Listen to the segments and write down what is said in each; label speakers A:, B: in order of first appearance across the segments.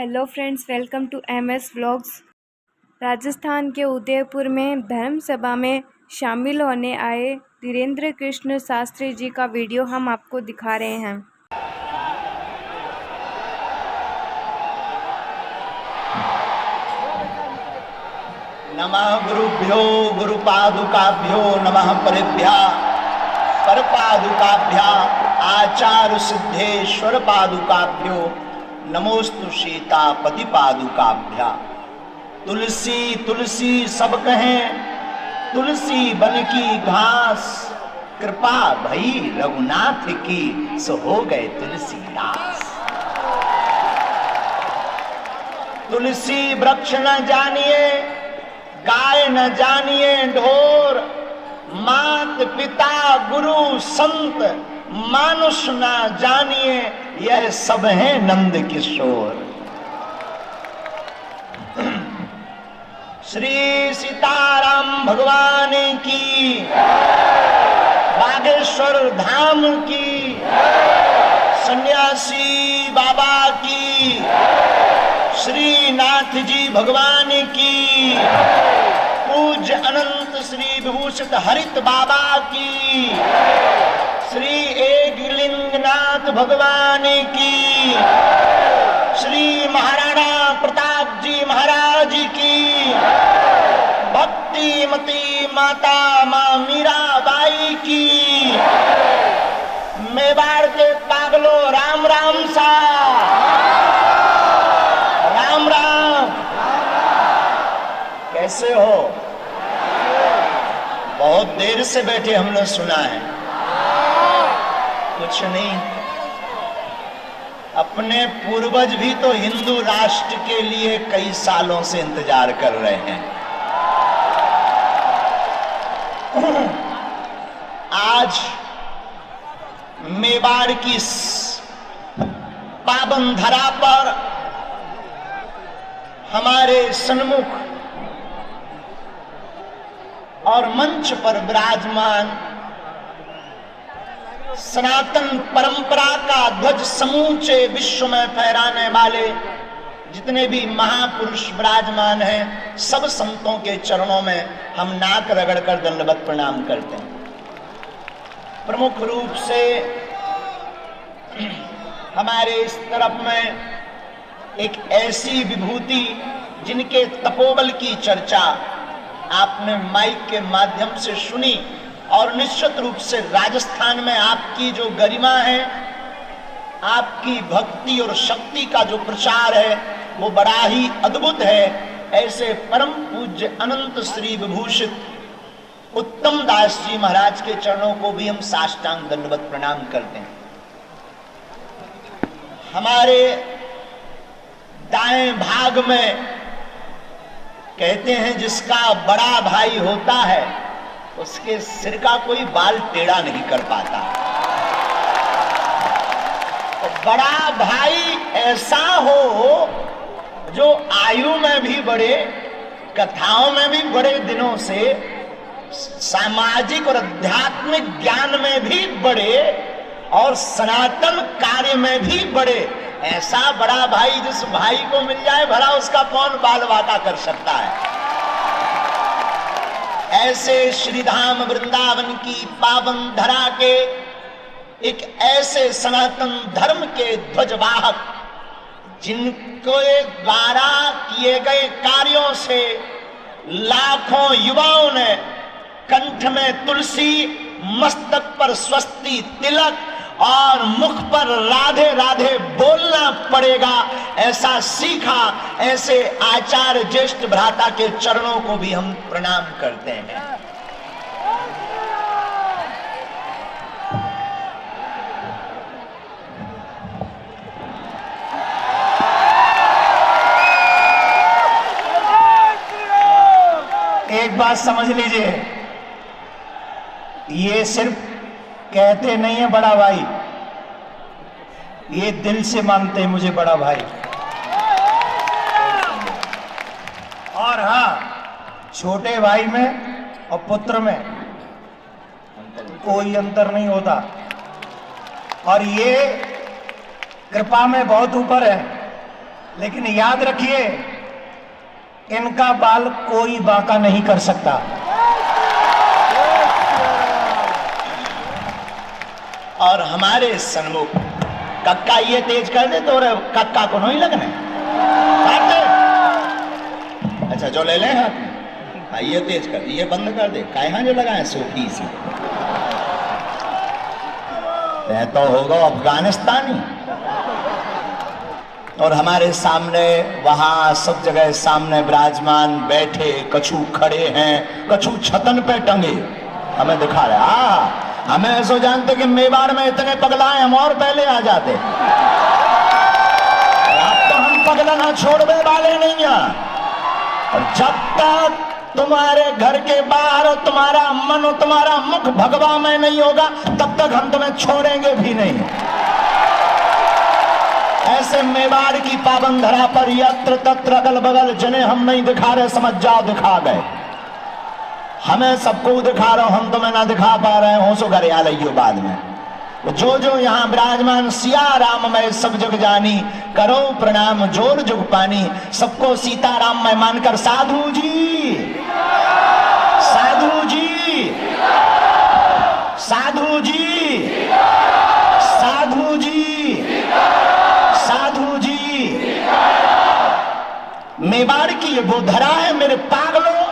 A: Hello friends, welcome to MS vlogs. Rajasthan के उदयपुर में धर्म सभा में शामिल होने आए धीरेन्द्र कृष्ण शास्त्री जी का वीडियो हम आपको दिखा रहे हैं।
B: नमः गुरुभ्यो गुरुपादुकाभ्यो नमः परेभ्यः परपादुकाभ्या आचार्य सिद्धेश्वर पादुकाभ्यो नमोस्तु सीतापति पादुकाभ्या। तुलसी तुलसी सब कहें, तुलसी बन की घास, कृपा भई रघुनाथ की सो हो गए तुलसीदास। तुलसी वृक्ष न जानिए, गाय न जानिए ढोर, मात पिता गुरु संत मानुष न जानिए, यह सब है नंद किशोर। श्री सीताराम भगवान की, बागेश्वर धाम की, सन्यासी बाबा की, श्रीनाथ जी भगवान की, पूज्य अनंत श्री विभूषित हरित बाबा की, श्री एकलिंगनाथ भगवान की, श्री महाराणा प्रताप जी महाराज की, भक्तिमती माता मां मीराबाई की, मेवाड़ के पागलो राम राम सा, राम राम। कैसे हो? बहुत देर से बैठे हमने सुना है। कुछ नहीं, अपने पूर्वज भी तो हिंदू राष्ट्र के लिए कई सालों से इंतजार कर रहे हैं। आज मेवाड़ की पावन धरा पर हमारे सन्मुख और मंच पर विराजमान सनातन परंपरा का ध्वज समूचे विश्व में फहराने वाले जितने भी महापुरुष विराजमान हैं, सब संतों के चरणों में हम नाक रगड़कर दंडवत प्रणाम करते हैं। प्रमुख रूप से हमारे इस तरफ में एक ऐसी विभूति जिनके तपोबल की चर्चा आपने माइक के माध्यम से सुनी, और निश्चित रूप से राजस्थान में आपकी जो गरिमा है, आपकी भक्ति और शक्ति का जो प्रचार है वो बड़ा ही अद्भुत है। ऐसे परम पूज्य अनंत श्री विभूषित उत्तम दास जी महाराज के चरणों को भी हम साष्टांग दंडवत प्रणाम करते हैं। हमारे दाएं भाग में कहते हैं जिसका बड़ा भाई होता है उसके सिर का कोई बाल टेढ़ा नहीं कर पाता। तो बड़ा भाई ऐसा हो जो आयु में भी बड़े, कथाओं में भी बड़े दिनों से, सामाजिक और आध्यात्मिक ज्ञान में भी बड़े और सनातन कार्य में भी बड़े। ऐसा बड़ा भाई जिस भाई को मिल जाए भला उसका कौन बाल वाका कर सकता है। ऐसे श्रीधाम वृंदावन की पावन धरा के एक ऐसे सनातन धर्म के ध्वजवाहक जिनको द्वारा किए गए कार्यों से लाखों युवाओं ने कंठ में तुलसी, मस्तक पर स्वस्ति तिलक और मुख पर राधे राधे बोलना पड़ेगा ऐसा सीखा। ऐसे आचार्य ज्येष्ठ भ्राता के चरणों को भी हम प्रणाम करते हैं। एक बात समझ लीजिए, ये सिर्फ कहते नहीं है बड़ा भाई, ये दिल से मानते हैं मुझे बड़ा भाई। और हाँ, छोटे भाई में और पुत्र में कोई अंतर नहीं होता, और ये कृपा में बहुत ऊपर है। लेकिन याद रखिए, इनका बाल कोई बांका नहीं कर सकता। और हमारे सन्मुख कक्का ये तेज कर दे तो कक्का को नहीं लगने काट दे। अच्छा जो ले ले हाथ में, ये तेज कर, ये बंद कर दे। कहाँ जो लगाए सोफी सी तो होगा अफगानिस्तानी। और हमारे सामने वहां सब जगह सामने विराजमान बैठे कछु खड़े हैं, कछु छतन पे टंगे हमें दिखा रहे। हमें ऐसा जानते कि मेवाड़ में इतने पगलाए, हम और पहले आ जाते। अब तो हम पगलना छोड़ने वाले नहीं हैं। और जब तक तुम्हारे घर के बाहर और तुम्हारा मन और तुम्हारा मुख भगवा में नहीं होगा, तब तक हम तुम्हें छोड़ेंगे भी नहीं। ऐसे मेवाड़ की पावन धरा पर यत्र तत्र अगल बगल जने हम नहीं दिखा रहे, समझ जाओ दिखा गए। हमें सबको दिखा रहा हूं, हम तुम्हें ना दिखा पा रहे हो, सो घर आ लियो बाद में। जो जो यहाँ विराजमान सिया राम मैं सब जग जानी, करो प्रणाम जोर जुग पानी। सबको सीताराम मैं मानकर साधु जी, साधु जी, साधु जी, साधु जी, साधु जी। मेवाड़ की ये वो धरा है मेरे पागलों,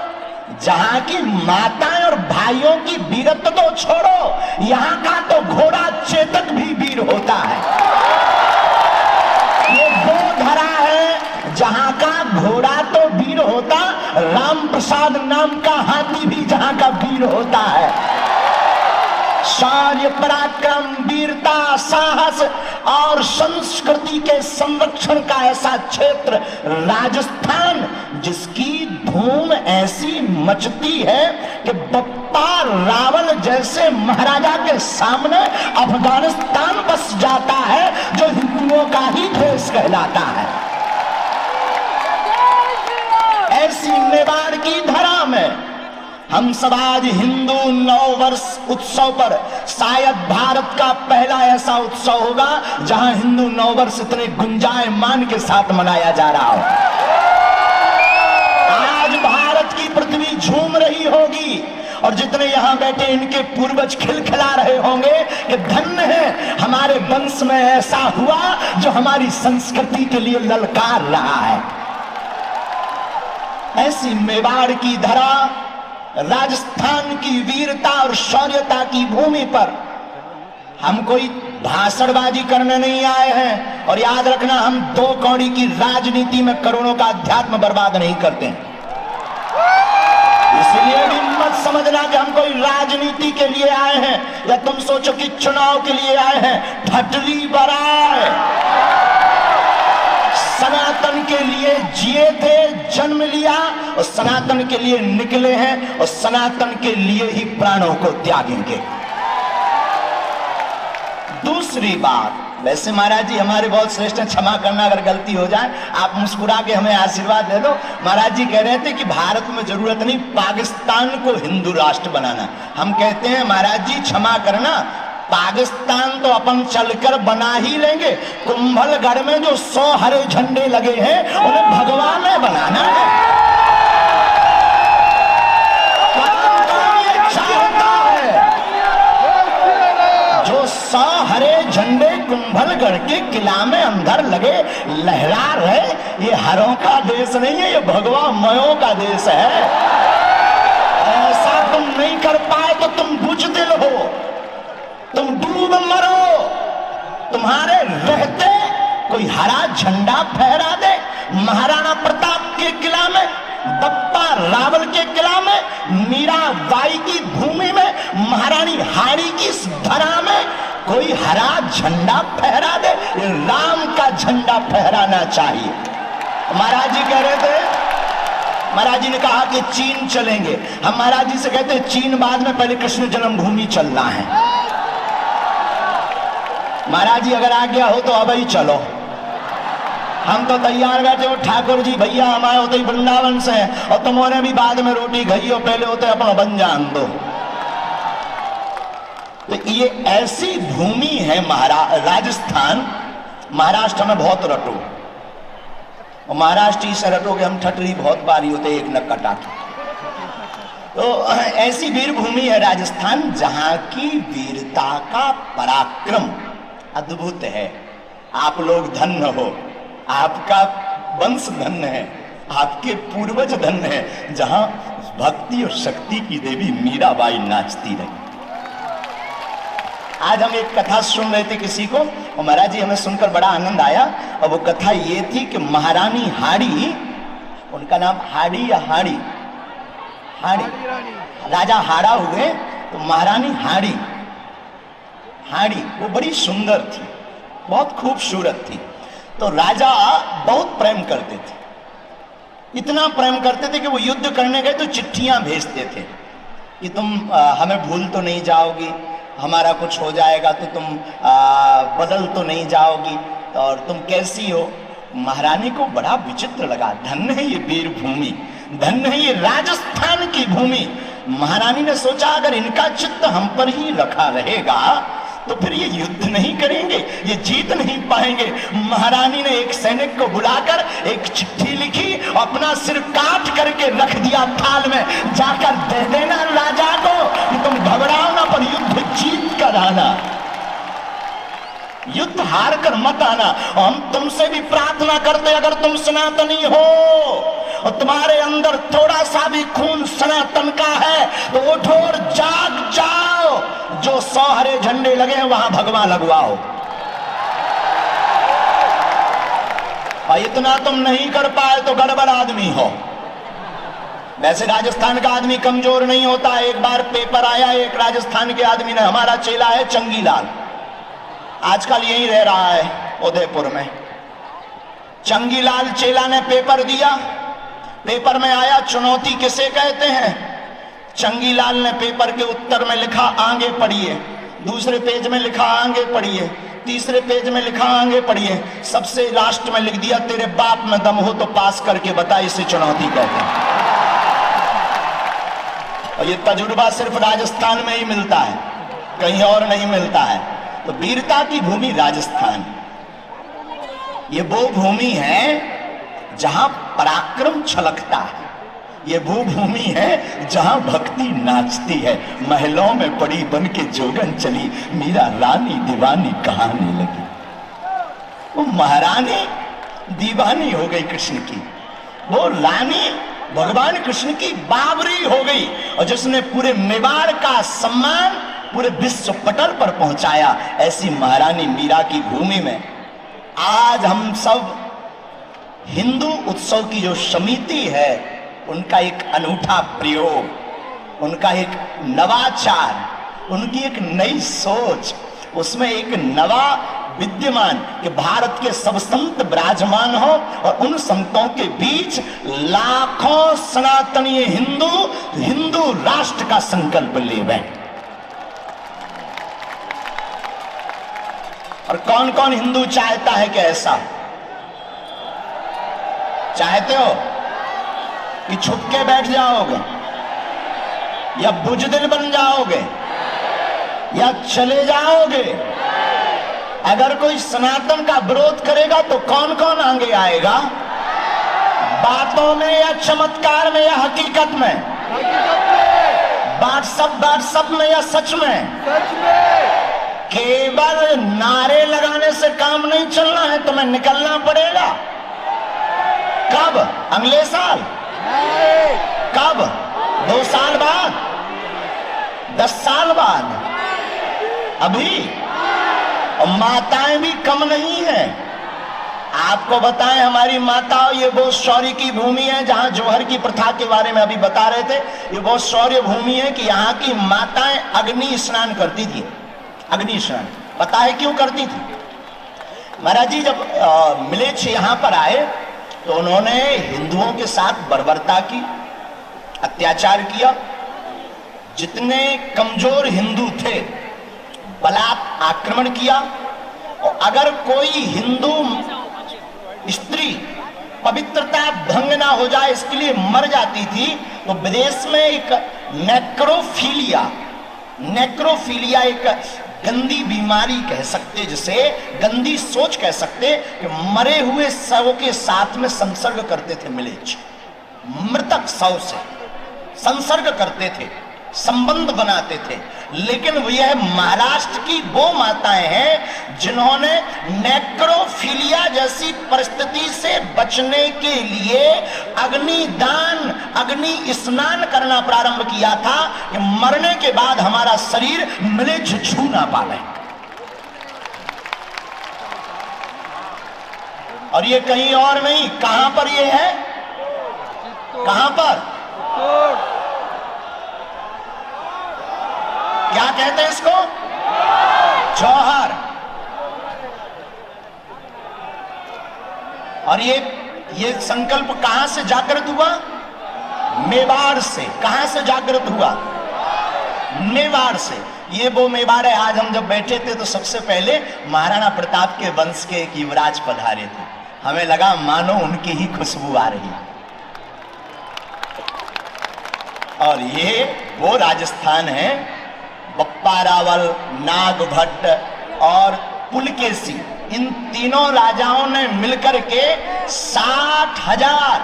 B: जहां की माताएं और भाइयों की वीरत्व तो छोड़ो, यहां का तो घोड़ा चेतक भी वीर होता है। ये वो धरा है जहां का घोड़ा तो वीर होता, राम प्रसाद नाम का हाथी भी जहां का वीर होता है। शौर्य पराक्रम वीरता साहस और संस्कृति के संरक्षण का ऐसा क्षेत्र राजस्थान, जिसकी धूम ऐसी मचती है कि बप्पा रावल जैसे महाराजा के सामने अफगानिस्तान बस जाता है, जो हिंदुओं का ही देश कहलाता है। ऐसी मेवाड़ की धरा में हम सब आज हिंदू नव वर्ष उत्सव पर, शायद भारत का पहला ऐसा उत्सव होगा जहां हिंदू नव वर्ष इतने गुंजायमान के साथ मनाया जा रहा हो। आज भारत की पृथ्वी झूम रही होगी और जितने यहां बैठे इनके पूर्वज खिलखिला रहे होंगे कि धन्य है हमारे वंश में ऐसा हुआ जो हमारी संस्कृति के लिए ललकार रहा है। ऐसी मेवाड़ की धरा, राजस्थान की वीरता और शौर्यता की भूमि पर हम कोई भाषणबाजी करने नहीं आए हैं। और याद रखना, हम दो कौड़ी की राजनीति में करोड़ों का अध्यात्म बर्बाद नहीं करते हैं। इसलिए भी मत समझना कि हम कोई राजनीति के लिए आए हैं, या तुम सोचो कि चुनाव के लिए आए हैं। ठटरी बराए सनातन के लिए जिए थे, जन्म लिया और सनातन के लिए निकले हैं और सनातन के लिए ही प्राणों को त्यागेंगे। दूसरी बात, वैसे महाराज जी हमारे बहुत श्रेष्ठ हैं, क्षमा करना अगर गलती हो जाए, आप मुस्कुरा के हमें आशीर्वाद दे दो। महाराज जी कह रहे थे कि भारत में जरूरत नहीं पाकिस्तान को हिंदू राष्ट्र बनाना। हम कहते हैं महाराज जी क्षमा करना, पाकिस्तान तो अपन चलकर बना ही लेंगे, कुंभलगढ़ में जो 100 हरे झंडे लगे हैं उन्हें भगवान ने बनाना है। जो 100 हरे झंडे कुंभलगढ़ के किला में अंदर लगे लहरा रहे, ये हरों का देश नहीं है, ये भगवा मयों का देश है। ऐसा तुम नहीं कर पाए तो तुम बुजदिल हो, तुम डूब मरो। तुम्हारे रहते कोई हरा झंडा फहरा दे, महाराणा प्रताप के किला में, बप्पा रावल के किला में, मीराबाई की भूमि में, महारानी हाड़ी की इस धरा में कोई हरा झंडा फहरा दे। ये राम का झंडा फहराना चाहिए। महाराज जी कह रहे थे, महाराज जी ने कहा कि चीन चलेंगे। हम महाराज जी से कहते हैं चीन बाद में, पहले कृष्ण जन्मभूमि चलना है। महाराज जी अगर आ गया हो तो अब ही चलो, हम तो तैयार बैठे हो। ठाकुर जी भैया हम आए होते ही वृंदावन से, और तुम्हारे भी बाद में रोटी खाई हो, पहले होते अपना बन जान दो। तो ये ऐसी भूमि है राजस्थान। महाराष्ट्र में बहुत रटो, और महाराष्ट्र ही सरहटों के हम ठटरी बहुत बारी होते, एक न कटा। तो ऐसी वीर भूमि है राजस्थान, जहां की वीरता का पराक्रम अद्भुत है। आप लोग धन्य हो, आपका वंश धन्य है, आपके पूर्वज धन्य है, जहां भक्ति और शक्ति की देवी मीराबाई नाचती रही। आज हम एक कथा सुन रहे थे किसी को, और महाराज जी हमें सुनकर बड़ा आनंद आया। और वो कथा ये थी कि महारानी हाड़ी, उनका नाम हाड़ी या हाड़ी, हाड़ी, राजा हाड़ा हुए तो महारानी हाड़ी, हाड़ी वो बड़ी सुंदर थी, बहुत खूबसूरत थी। तो राजा बहुत प्रेम करते थे, इतना प्रेम करते थे कि वो युद्ध करने गए तो चिट्ठियां भेजते थे कि तुम हमें भूल तो नहीं जाओगी, हमारा कुछ हो जाएगा तो तुम बदल तो नहीं जाओगी, और तुम कैसी हो। महारानी को बड़ा विचित्र लगा, धन्य है ये वीर भूमि, धन्य है ये राजस्थान की भूमि। महारानी ने सोचा अगर इनका चित्त हम पर ही रखा रहेगा तो फिर ये युद्ध नहीं करेंगे, ये जीत नहीं पाएंगे। महारानी ने एक सैनिक को बुलाकर एक चिट्ठी लिखी, अपना सिर काट करके रख दिया थाल में, जाकर दे देना राजा को कि तुम घबराओ ना, पर युद्ध जीत कर आना, युद्ध हार कर मत आना। और हम तुमसे भी प्रार्थना करते, अगर तुम सनातनी हो और तुम्हारे अंदर थोड़ा सा भी खून सनातन का है तो उठो और जाग जाओ, जो 100 हरे झंडे लगे हैं वहां भगवा लगवाओ। और इतना तुम नहीं कर पाए तो गड़बड़ आदमी हो। वैसे राजस्थान का आदमी कमजोर नहीं होता। एक बार पेपर आया, एक राजस्थान के आदमी ने, हमारा चेला है चंगीलाल, आजकल यही रह रहा है उदयपुर में। चंगीलाल चेला ने पेपर दिया, पेपर में आया चुनौती किसे कहते हैं। चंगीलाल ने पेपर के उत्तर में लिखा आगे पढ़िए, दूसरे पेज में लिखा आगे पढ़िए, तीसरे पेज में लिखा आगे पढ़िए, सबसे लास्ट में लिख दिया तेरे बाप में दम हो तो पास करके बता, इसे चुनौती कहते हैं। और ये तजुर्बा सिर्फ राजस्थान में ही मिलता है, कहीं और नहीं मिलता है। तो वीरता की भूमि राजस्थान, ये वो भूमि है जहां पराक्रम छलकता है, ये वो भूमि है जहां भक्ति नाचती है। महलों में पड़ी बन के जोगन चली, मीरा रानी दीवानी कहानी लगी। वो महारानी दीवानी हो गई कृष्ण की, वो रानी भगवान कृष्ण की बाबरी हो गई, और जिसने पूरे मेवाड़ का सम्मान पूरे विश्व पटल पर पहुंचाया। ऐसी महारानी मीरा की भूमि में आज हम सब हिंदू उत्सव की जो समिति है, उनका एक अनूठा प्रयोग, उनका एक नवाचार, उनकी एक नई सोच, उसमें एक नवा विद्यमान कि भारत के सब संत विराजमान हो, और उन संतों के बीच लाखों सनातनी हिंदू हिंदू राष्ट्र का संकल्प ले बैठे। और कौन कौन हिंदू चाहता है कि ऐसा चाहते हो कि छुप के बैठ जाओगे, या बुजदिल बन जाओगे, या चले जाओगे? अगर कोई सनातन का विरोध करेगा तो कौन कौन आगे आएगा? बातों में या चमत्कार में या हकीकत में? व्हाट्सएप में या सच में? केवल नारे लगाने से काम नहीं चलना है, तुम्हें निकलना पड़ेगा। कब? अगले साल? कब? 2 साल बाद? 10 साल बाद? अभी? और माताएं भी कम नहीं है। आपको बताएं, हमारी माताओं, ये वो शौर्य की भूमि है, जहां जौहर की प्रथा के बारे में अभी बता रहे थे। ये वो शौर्य भूमि है कि यहाँ की माताएं अग्नि स्नान करती थी। अग्नि स्नान पता है क्यों करती थी? महाराज जी जब मिलेच्छ यहाँ पर आए तो उन्होंने हिंदुओं के साथ बर्बरता की, अत्याचार किया। जितने कमजोर हिंदू थे बलात् आक्रमण किया, और अगर कोई हिंदू स्त्री पवित्रता भंग ना हो जाए इसके लिए मर जाती थी, तो विदेश में एक नेक्रोफीलिया एक गंदी बीमारी कह सकते, जिसे गंदी सोच कह सकते, कि मरे हुए शव के साथ में संसर्ग करते थे मिलेच्छ, मृतक शव से संसर्ग करते थे, संबंध बनाते थे। लेकिन यह महाराष्ट्र की वो माताएं हैं जिन्होंने नेक्रोफिलिया जैसी परिस्थिति से बचने के लिए अग्निदान, अग्नि स्नान करना प्रारंभ किया था कि मरने के बाद हमारा शरीर म्लेच्छ छू ना पाए। और ये कहीं और नहीं, कहां पर ये है, कहां पर, क्या कहते हैं इसको, जौहर। और ये संकल्प कहां से जागृत हुआ, मेवाड़ से। कहां से जागृत हुआ, मेवाड़ से। ये वो मेवाड़ है, आज हम जब बैठे थे तो सबसे पहले महाराणा प्रताप के वंश के एक युवराज पधारे थे, हमें लगा मानो उनकी ही खुशबू आ रही। और ये वो राजस्थान है, बप्पा रावल, नागभट्ट और पुलकेशी, इन तीनों राजाओं ने मिलकर के 60,000,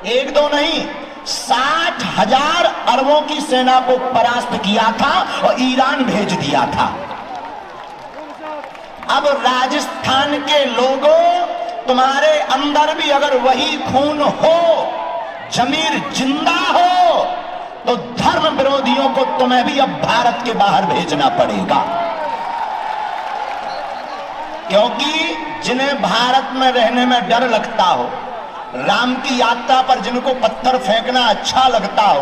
B: एक दो नहीं, 60,000 अरबों की सेना को परास्त किया था और ईरान भेज दिया था। अब राजस्थान के लोगों, तुम्हारे अंदर भी अगर वही खून हो, जमीर जिंदा हो, तो धर्म विरोधियों को तुम्हें भी अब भारत के बाहर भेजना पड़ेगा। क्योंकि जिन्हें भारत में रहने में डर लगता हो, राम की यात्रा पर जिनको पत्थर फेंकना अच्छा लगता हो,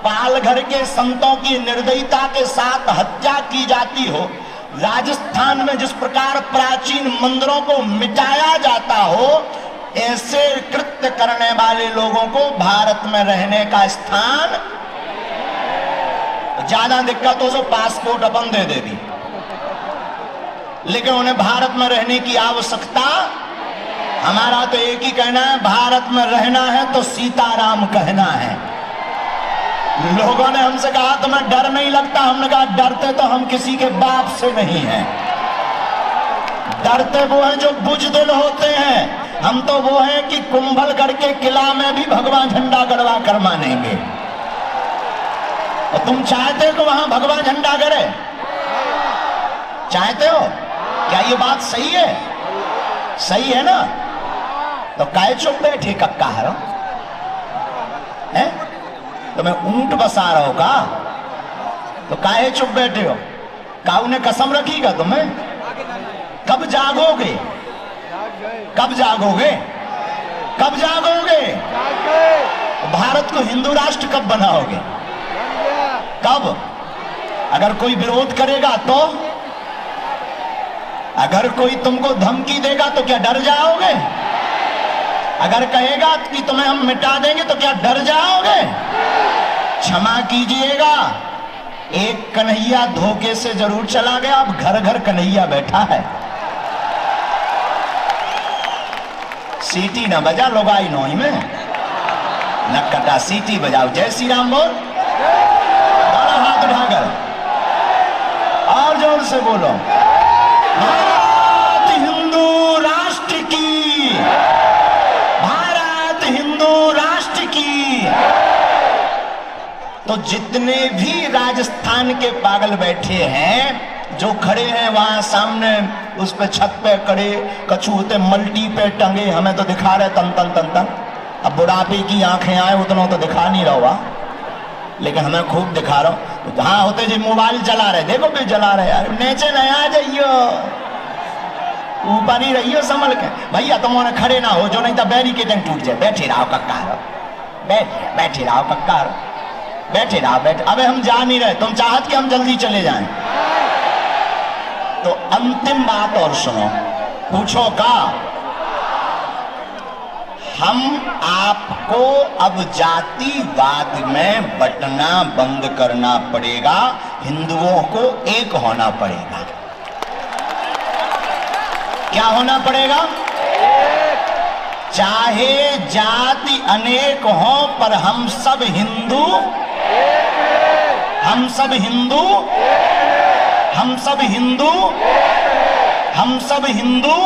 B: पालघर के संतों की निर्दयता के साथ हत्या की जाती हो, राजस्थान में जिस प्रकार प्राचीन मंदिरों को मिटाया जाता हो, ऐसे कृत्य करने वाले लोगों को भारत में रहने का स्थान, ज्यादा दिक्कत हो तो पासपोर्ट अपन दे देगी, लेकिन उन्हें भारत में रहने की आवश्यकता, हमारा तो एक ही कहना है, भारत में रहना है तो सीताराम कहना है। लोगों ने हमसे कहा तुम्हें डर नहीं लगता, हमने कहा डरते तो हम किसी के बाप से नहीं हैं, डरते वो हैं जो बुजदिल होते हैं। हम तो वो हैं कि कुंभलगढ़ के किला में भी भगवा झंडा गड़वा कर मानेंगे। और तुम चाहते हो कि वहां भगवा झंडा गड़े, चाहते हो? क्या ये बात सही है? सही है ना? तो काय चुप बैठे कक्का हरो है? तुम्हें ऊंट बसा रहो का? तो काहे चुप बैठे हो? काऊ ने कसम रखी का तुम्हें? कब जागोगे? कब जागोगे? कब जागोगे? भारत को हिंदू राष्ट्र कब बनाओगे? कब? अगर कोई विरोध करेगा तो? अगर कोई तुमको धमकी देगा तो क्या डर जाओगे? अगर कहेगा कि तुम्हें हम मिटा देंगे तो क्या डर जाओगे? क्षमा कीजिएगा, एक कन्हैया धोखे से जरूर चला गया, अब घर घर कन्हैया बैठा है। सीटी न बजा लोगाई नोई में, न कटा सीटी बजाओ। जय श्री राम बोल, हाथ उठाकर और जोर से बोलो, भारत हिंदू राष्ट्र की, भारत हिंदू राष्ट्र की। तो जितने भी राजस्थान के पागल बैठे हैं, जो खड़े हैं वहां सामने उस पे छत पे खड़े, कछु होते मल्टी पे टंगे, हमें तो दिखा रहे तन तन तन तन। अब बुढ़ापे की आंखें आए उतना तो दिखा नहीं रहा, लेकिन हमें खूब दिखा रहा हूं। हाँ होते जी मोबाइल चला रहे, देखो भी चला रहे यार, नीचे नहीं आ जाइयो, ऊपर ही रहियो संभल के। भैया तुम खड़े ना हो, जो नहीं तो बैरिकेडिंग टूट जाए। बैठे रहो कक्का, बैठे रहो कक्का, बैठे रहो, बैठे। अबे हम जा नहीं रहे, तुम चाहत कि हम जल्दी चले जाएं। तो अंतिम बात और सुनो, पूछो का, हम आपको अब जातिवाद में बंटना बंद करना पड़ेगा, हिंदुओं को एक होना पड़ेगा। क्या होना पड़ेगा? चाहे जाति अनेक हो पर हम सब हिंदू, हम सब हिंदू, हम सब हिंदू, हम सब हिंदू,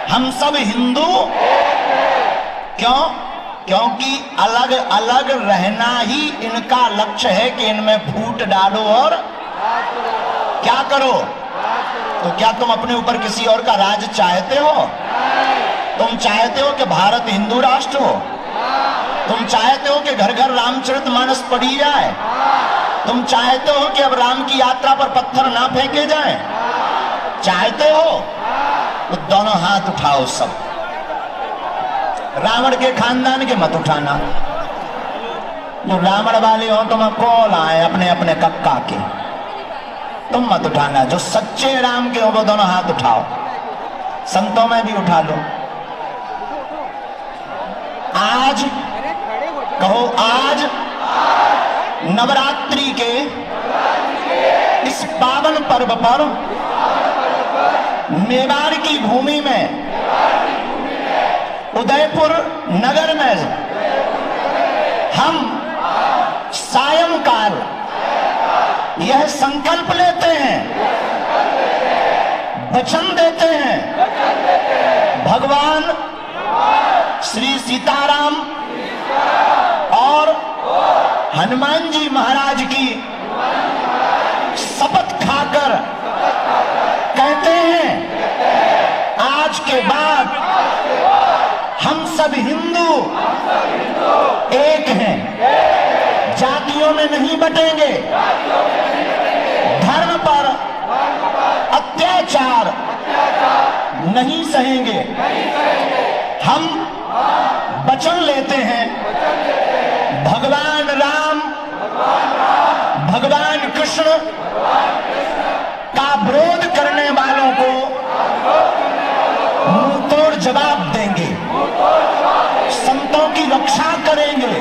B: हम सब हिंदू। क्यों? क्योंकि अलग अलग रहना ही इनका लक्ष्य है कि इनमें फूट डालो और क्या करो। तो क्या तुम अपने ऊपर किसी और का राज चाहते हो? तुम चाहते हो कि भारत हिंदू राष्ट्र हो? तुम चाहते हो कि घर घर रामचरितमानस पढ़ी जाए? तुम चाहते हो कि अब राम की यात्रा पर पत्थर ना फेंके जाएं? चाहते हो तो दोनों हाथ उठाओ सब। रावण के खानदान के मत उठाना। जो रावण वाले हो तुम कॉल आए अपने अपने कक्का के, तुम मत उठाना। जो सच्चे राम के हो वो दोनों हाथ उठाओ। संतों में भी उठा लो। आज कहो, आज नवरात्रि के इस पावन पर्व पर मेवाड़ की भूमि में, उदयपुर नगर में हम सायंकाल यह संकल्प लेते हैं, वचन देते हैं, भगवान श्री सीताराम और हनुमान जी महाराज की शपथ खाकर कहते हैं, आज के बाद हम सब हिंदू एक हैं, जातियों में नहीं बटेंगे, धर्म पर अत्याचार नहीं सहेंगे। हम वचन लेते हैं, भगवान राम, भगवान कृष्ण का विरोध करने वालों को मुंह तोड़ जवाब देंगे, संतों की रक्षा करेंगे,